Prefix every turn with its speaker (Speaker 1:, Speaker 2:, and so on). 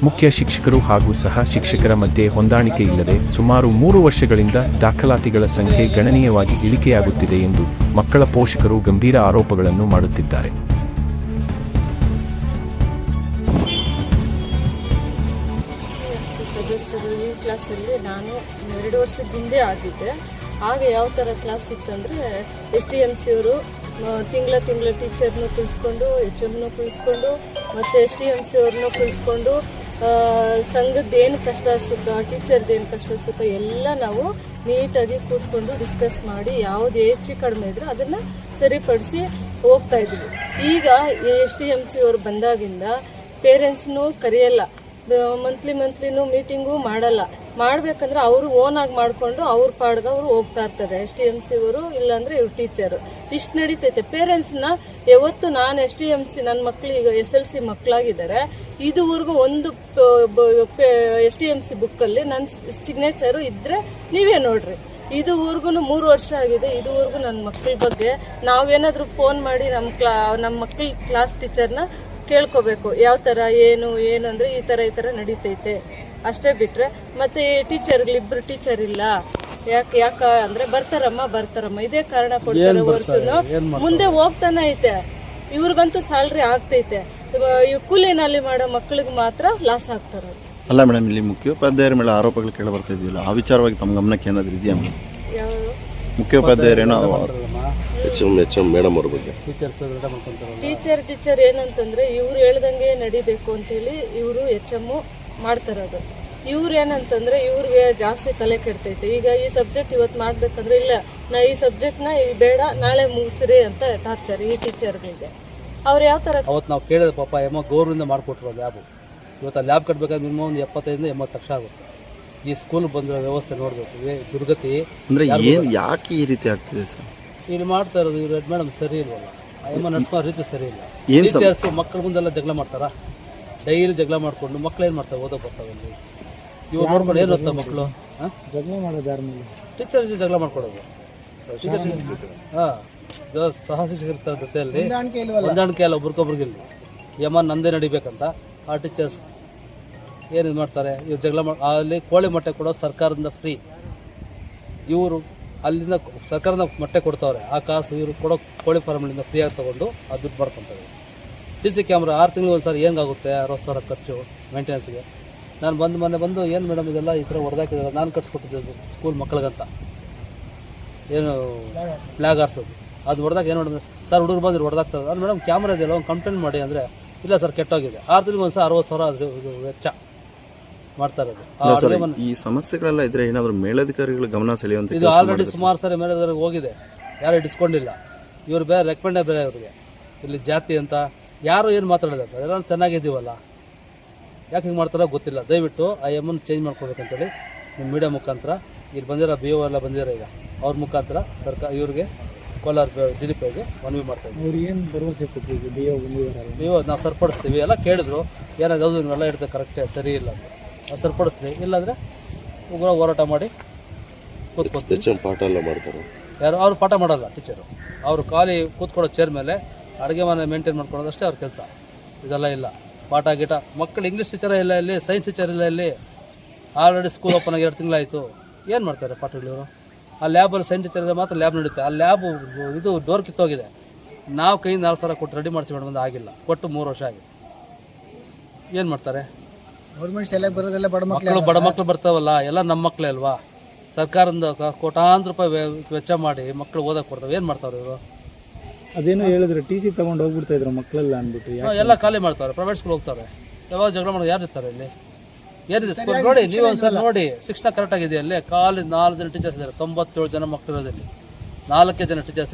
Speaker 1: ಮುಖ್ಯ ಶಿಕ್ಷಕರು ಹಾಗೂ ಸಹ ಶಿಕ್ಷಕರ ಮಧ್ಯೆ ಹೊಂದಾಣಿಕೆ ಇಲ್ಲದೆ ಸುಮಾರು 3 ವರ್ಷಗಳಿಂದ ದಾಖಲಾತಿಗಳ ಸಂಖ್ಯೆ ಗಣನೀಯವಾಗಿ ಇಳಿಕೆಯಾಗುತ್ತಿದೆ ಎಂದು ಮಕ್ಕಳ ಪೋಷಕರು ಗಂಭೀರ ಆರೋಪಗಳನ್ನು ಮಾಡುತ್ತಿದ್ದಾರೆ.
Speaker 2: ಸದಸ್ಯರು ಈ ಕ್ಲಾಸಲ್ಲಿ ನಾನು 2 ವರ್ಷದ ಹಿಂದೆ ಆಗಿದ್ದೆ. ಆಗ ಯಾವ ಥರ ಕ್ಲಾಸ್ ಇತ್ತಂದರೆ STMC ಅವರು ತಿಂಗಳ ಟೀಚರ್ನೂ ಕುಳಿಸ್ಕೊಂಡು HMನೂ ಕುಳಿಸ್ಕೊಂಡು ಮತ್ತು STMC ಅವ್ರನ್ನೂ ಕುಳಿಸ್ಕೊಂಡು ಸಂಘದ್ದೇನು ಕಷ್ಟ ಸುಖ ಟೀಚರ್ದೇನು ಕಷ್ಟ ಸುಖ ಎಲ್ಲ ನಾವು ನೀಟಾಗಿ ಕೂತ್ಕೊಂಡು ಡಿಸ್ಕಸ್ ಮಾಡಿ ಯಾವುದು ಹೆಚ್ಚು ಕಡಿಮೆ ಇದ್ರೂ ಅದನ್ನು ಸರಿಪಡಿಸಿ ಹೋಗ್ತಾ ಇದ್ವಿ. ಈಗ STMC ಅವರು ಬಂದಾಗಿಂದ ಪೇರೆಂಟ್ಸ್ನೂ ಕರೆಯಲ್ಲ, ಮಂತ್ಲಿನೂ ಮೀಟಿಂಗು ಮಾಡಲ್ಲ. ಮಾಡಬೇಕಂದ್ರೆ ಅವರು ಓನಾಗಿ ಮಾಡಿಕೊಂಡು ಅವ್ರ ಪಾಡ್ಗೆ ಅವರು ಹೋಗ್ತಾ ಇರ್ತಾರೆ. STMC ಅವರು ಇಲ್ಲಾಂದರೆ ಇವ್ರು ಟೀಚರು ಇಷ್ಟು ನಡೀತೈತೆ. ಪೇರೆಂಟ್ಸ್ನ ಯಾವತ್ತು ನಾನು STMC ನನ್ನ ಮಕ್ಕಳು ಈಗ SLC ಮಕ್ಕಳಾಗಿದ್ದಾರೆ, ಇದುವರೆಗೂ ಒಂದು STMC ಬುಕ್ಕಲ್ಲಿ ನನ್ನ ಸಿಗ್ನೇಚರು ಇದ್ದರೆ ನೀವೇ ನೋಡ್ರಿ. ಇದುವರೆಗೂ 3 ವರ್ಷ ಆಗಿದೆ. ಇದುವರೆಗೂ ನನ್ನ ಮಕ್ಕಳ ಬಗ್ಗೆ ನಾವೇನಾದರೂ ಫೋನ್ ಮಾಡಿ ನಮ್ಮ ಮಕ್ಕಳ ಕ್ಲಾಸ್ ಟೀಚರ್ನ ಕೇಳ್ಕೋಬೇಕು, ಯಾವ ಥರ ಏನು ಅಂದರೆ ಈ ಥರ ನಡೀತೈತೆ ಅಷ್ಟೇ. ಬಿಟ್ಟರೆ ಮತ್ತು ಇಬ್ಬರು ಟೀಚರ್ ಇಲ್ಲ. ಯಾಕೆ ಅಂದರೆ ಬರ್ತಾರಮ್ಮ ಇದೇ ಕಾರಣ ಕೊಡ್ತಾರೆ ಹೊರತು ಮುಂದೆ ಹೋಗ್ತಾನೆ ಐತೆ. ಇವ್ರಿಗಂತೂ ಸ್ಯಾಲ್ರಿ ಆಗ್ತೈತೆ, ಕೂಲಿನಲ್ಲಿ ಮಾಡೋ ಮಕ್ಕಳಿಗೆ ಮಾತ್ರ ಲಾಸ್ ಆಗ್ತಾರೆ.
Speaker 3: ಅಲ್ಲ ಮೇಡಮ್, ಇಲ್ಲಿ ಮುಖ್ಯೋಪಾಧ್ಯಾಯರ ಮೇಲೆ ಆರೋಪಗಳು ಕೇಳಿ ಬರ್ತಾ ಇದೆಯಲ್ಲ, ಆ ವಿಚಾರವಾಗಿ ತಮ್ಮ ಗಮನಕ್ಕೆ ಏನಾದರೂ ಇದೆಯಾ ಮೇಡಮ್?
Speaker 2: ಯಾವ
Speaker 3: ಮುಖ್ಯೋಪಾಧ್ಯಾಯರೇನೋ ಮೇಡಮ್ ಅವ್ರ ಬಗ್ಗೆ
Speaker 2: ಟೀಚರ್ ಏನಂತಂದ್ರೆ ಇವ್ರು ಹೇಳ್ದಂಗೆ ನಡಿಬೇಕು ಅಂತೇಳಿ ಇವರು HM ಮಾಡ್ತಾರದು. ಇವ್ರು ಏನಂತಂದ್ರೆ ಇವ್ರಿಗೆ ಜಾಸ್ತಿ ತಲೆ ಕೆಡ್ತೈತೆ. ಈಗ ಈ ಸಬ್ಜೆಕ್ಟ್ ಇವತ್ತು ಮಾಡ್ಬೇಕಂದ್ರೆ ಇಲ್ಲ, ನಾ ಈ ಸಬ್ಜೆಕ್ಟ್ನ ಬೇಡ ನಾಳೆ ಮುಗಿಸ್ರಿ ಅಂತ ಟಾರ್ಚರ್ ಈ ಟೀಚರ್ಗಳಿಗೆ. ಅವ್ರು ಯಾವ ಥರ
Speaker 4: ಅವತ್ತು ನಾವು ಕೇಳಿದ ಪಾಪ ಗೌರ್ಮೆಂಟ್ ಮಾಡಿಕೊಟ್ರು ಲ್ಯಾಬು. ಇವತ್ತು ಲ್ಯಾಬ್ ಕಟ್ಟಬೇಕಾದ್ರೆ ಮಿನಿಮಮ್ 75-80 ಲಕ್ಷ ಆಗುತ್ತೆ. ಈ ಸ್ಕೂಲ್ ಬಂದಿರೋ ವ್ಯವಸ್ಥೆ ನೋಡಬೇಕು, ದುರ್ಗತಿ
Speaker 3: ಅಂದರೆ ಯಾಕೆ ಈ ರೀತಿ ಆಗ್ತಿದೆ ಸರ್?
Speaker 4: ಇಲ್ಲಿ ಮಾಡ್ತಾ ಇರೋದು ಇವ್ರು ಹೆಡ್ ಮೇಡಮ್ ಸರಿ ಇಲ್ವಲ್ಲ, ನಡ್ಸ್ಕೋ ರೀತಿ ಸರಿ ಇಲ್ಲ. ಟೀಚರ್ಸ್ ಮಕ್ಕಳ ಮುಂದೆಲ್ಲ ಜಗಳ ಮಾಡ್ತಾರ, ಡೈಲಿ ಜಗಳ ಮಾಡ್ಕೊಂಡು ಮಕ್ಳು ಏನು ಮಾಡ್ತಾರೆ, ಓದೋ ಬರ್ತಾವೆ. ಇವಾಗ ನೋಡ್ಕೊಂಡು ಏನು ಓದ್ತಾ ಮಕ್ಕಳು
Speaker 5: ಜಗಳ ಮಾಡೋದು ಯಾರ ಮೇಲೆ?
Speaker 4: ಟೀಚರ್ಸ್ ಜಗಳ ಮಾಡ್ಕೊಡೋದು. ಸಹ ಶಿಕ್ಷಕರ ಜೊತೆಯಲ್ಲಿ ಹೊಂದಾಣಿಕೆ ಎಲ್ಲ ಒಬ್ರಿಗೊಬ್ರಿಗಿಲ್ಲ. ನಂದೇ ನಡಿಬೇಕಂತ ಆ ಟೀಚರ್ಸ್ ಏನು ಮಾಡ್ತಾರೆ, ಇವ್ರು ಜಗಳ ಅಲ್ಲಿ ಕೋಳಿ ಮೊಟ್ಟೆ ಕೊಡೋದು ಸರ್ಕಾರದಿಂದ ಫ್ರೀ. ಇವರು ಅಲ್ಲಿಂದ ಸರ್ಕಾರದ ಮೊಟ್ಟೆ ಕೊಡ್ತಾವ್ರೆ, ಆ ಕಾಸು ಇವರು ಕೊಡೋ ಕೋಳಿ ಫಾರ್ಮ್ಗಳಿಂದ ಫ್ರೀಯಾಗಿ ತೊಗೊಂಡು ಆ ದುಡ್ಡು ಮಾಡ್ಕೊತಾರೆ. CC ಕ್ಯಾಮ್ರಾ 6 ತಿಂಗಳು ಒಂದು ಸಾರಿ ಹೆಂಗಾಗುತ್ತೆ, 60,000 ಖರ್ಚು ಮೇಂಟೆನೆನ್ಸ್ಗೆ. ನಾನು ಮೊನ್ನೆ ಬಂದು ಏನು ಮೇಡಮ್ ಇದೆಲ್ಲ ಈ ಥರ ಹೊಡೆದಾಕಿದ್ರೆ ನಾನು ಕಟ್ಸ್ಕೊಟ್ಟಿದ್ದೆ ಸ್ಕೂಲ್ ಮಕ್ಕಳಿಗಂತ, ಏನು ಫ್ಲಾಗ್ ಆರಿಸೋದು. ಅದು ಹೊಡೆದಾಗ ಏನು ಮಾಡಿದ್ರೆ ಸರ್ ಹುಡುಗರು ಬಂದು ಹೊಡೆದಾಗ್ತದೆ. ಅದು ಮೇಡಮ್ ಕ್ಯಾಮ್ರಾ ಇದೆಯಲ್ಲ ಒಂದು ಕಂಪ್ಲೇಂಟ್ ಮಾಡಿ ಅಂದರೆ ಇಲ್ಲ ಸರ್ ಕೆಟ್ಟೋಗಿದೆ. 6 ತಿಂಗಳು ಒಂದು ಸಲ 60,000 ಅದು ವೆಚ್ಚ ಮಾಡ್ತಾ ಇರೋದು.
Speaker 3: ಈ ಸಮಸ್ಯೆಗಳೆಲ್ಲ ಇದ್ರೆ ಏನಾದರೂ ಮೇಲಧಿಕಾರಿಗಳ ಗಮನ ಸೆಳೆಯುವಂತ
Speaker 4: ಇದು ಆಲ್ರೆಡಿ ಸುಮಾರು ಸಾರಿ ಮೇಲಧಿಕಾರಿಗೆ ಹೋಗಿದೆ, ಯಾರು ಡಿಸ್ಕೊಂಡಿಲ್ಲ. ಇವ್ರು ಬೇರೆ ರೆಕಮೆಂಡೇ ಬೇರೆ ಅವ್ರಿಗೆ. ಇಲ್ಲಿ ಜಾತಿ ಅಂತ ಯಾರು ಏನು ಮಾತಾಡಿಲ್ಲ ಸರ್, ಎಲ್ಲ ಚೆನ್ನಾಗಿದ್ದೀವಲ್ಲ, ಯಾಕೆ ಹಿಂಗೆ ಮಾಡ್ತಾರೋ ಗೊತ್ತಿಲ್ಲ. ದಯವಿಟ್ಟು ಆ ಎಮ್ಮನ್ನು ಚೇಂಜ್ ಮಾಡ್ಕೋಬೇಕಂತೇಳಿ ನಿಮ್ಮ ಮೀಡಿಯಾ ಮುಖಾಂತರ ಇಲ್ಲಿ ಬಂದಿರೋ BO ಎಲ್ಲ ಬಂದಿರೋ ಈಗ ಅವ್ರ ಮುಖಾಂತರ ಸರ್ಕಾರ ಇವ್ರಿಗೆ ಕೋಲಾರ DDPಗೆ ಮನವಿ ಮಾಡ್ತಾ ಇದ್ದೀವಿ.
Speaker 5: ಅವ್ರು ಏನು ಭರವಸೆ ಕೊಟ್ಟಿದ್ದೀವಿ?
Speaker 4: BO ನಾವು ಸರಿಪಡಿಸ್ತೀವಿ, ಎಲ್ಲ ಕೇಳಿದ್ರು ಏನಾದ್ರು ನೀವೆಲ್ಲ ಇಡ್ತೇವೆ ಕರೆಕ್ಟೇ ಸರಿ ಇಲ್ಲ ಅಂತ ನಾವು ಸರಿಪಡಿಸ್ತೀವಿ. ಇಲ್ಲಾಂದರೆ ಉಗ್ರ ಹೋರಾಟ ಮಾಡಿ ಕೂತ್ಕೊಳ್ತೀವಿ.
Speaker 3: ಪಾಠ ಎಲ್ಲ ಮಾಡ್ತಾರೆ
Speaker 4: ಯಾರು ಅವ್ರು ಪಾಠ ಮಾಡಲ್ಲ ಟೀಚರು, ಅವರು ಖಾಲಿ ಕೂತ್ಕೊಳ್ಳೋ ಚೇರ್ ಮೇಲೆ ಅಡುಗೆ ಮನೆ ಮೇಂಟೈನ್ ಮಾಡ್ಕೊಳ್ಳೋದು ಅಷ್ಟೇ ಅವ್ರ ಕೆಲಸ. ಇದೆಲ್ಲ ಇಲ್ಲ, ಪಾಠ ಗೀಟ. ಮಕ್ಕಳು ಇಂಗ್ಲೀಷ್ ಟೀಚರ್ ಇಲ್ಲ ಇಲ್ಲಿ, ಸೈನ್ಸ್ ಟೀಚರ್ ಇಲ್ಲ ಇಲ್ಲಿ. ಆಲ್ರೆಡಿ ಸ್ಕೂಲ್ ಓಪನ್ ಆಗಿ 2 ತಿಂಗಳಾಯಿತು. ಏನು ಮಾಡ್ತಾರೆ ಪಾಠಗಳು? ಆ ಲ್ಯಾಬಲ್ಲಿ ಸೈನ್ಸ್ ಟೀಚರ್ ಇದೆ ಮಾತ್ರ ಲ್ಯಾಬ್ ನಡೀತೆ. ಆ ಲ್ಯಾಬು ಇದು ಡೋರ್ ಕಿತ್ತೋಗಿದೆ. ನಾವು ಕೈಯಿಂದ 4,000 ಕೊಟ್ಟು ರೆಡಿ ಮಾಡಿಸಿ ಮೇಡಮ್, ಆಗಿಲ್ಲ, ಕೊಟ್ಟು 3 ವರ್ಷ ಆಗಿದೆ. ಏನು ಮಾಡ್ತಾರೆ?
Speaker 5: ಗೌರ್ಮೆಂಟ್ ಶಾಲೆಗೆ ಬರೋದೆಲ್ಲ ಬಡ
Speaker 4: ಮಕ್ಕಳು ಬರ್ತಾವಲ್ಲ, ಎಲ್ಲ ನಮ್ಮ ಮಕ್ಕಳೇ ಅಲ್ವಾ. ಸರ್ಕಾರದಿಂದ ಕೋಟಾಂತರ ರೂಪಾಯಿ ವೆಚ್ಚ ಮಾಡಿ ಮಕ್ಕಳು ಓದಕ್ಕೆ ಕೊಡ್ತಾವೆ. ಏನು ಮಾಡ್ತಾವ್ರೆ ಇವರು?
Speaker 5: ಅದೇನೋ ಹೇಳಿದ್ರು TC ತಗೊಂಡು ಹೋಗ್ಬಿಡ್ತಾ ಇದ್ರು ಮಕ್ಕಳೆಲ್ಲ ಅಂದ್ಬಿಟ್ಟು.
Speaker 4: ಎಲ್ಲ ಖಾಲಿ ಮಾಡ್ತಾರೆ, ಪ್ರೈವೇಟ್ ಸ್ಕೂಲ್ ಹೋಗ್ತಾರೆ. ಯಾವಾಗ ಜಗಳ ಮಾಡೋದು ಯಾರು ಇರ್ತಾರೆ ಇಲ್ಲಿ? ಏನಿದೆ ಸ್ಕೂಲ್ ನೋಡಿ, ನೀವು ಒಂದ್ಸಲ ನೋಡಿ, ಶಿಕ್ಷಣ ಕರೆಕ್ಟ್ ಆಗಿದೆ. ಅಲ್ಲಿ ಖಾಲಿ 4 ಜನ ಟೀಚರ್ಸ್ ಇದ್ದಾರೆ, 97 ಜನ ಮಕ್ಕಳು ಇರೋದಲ್ಲಿ 4 ಜನ ಟೀಚರ್ಸ್.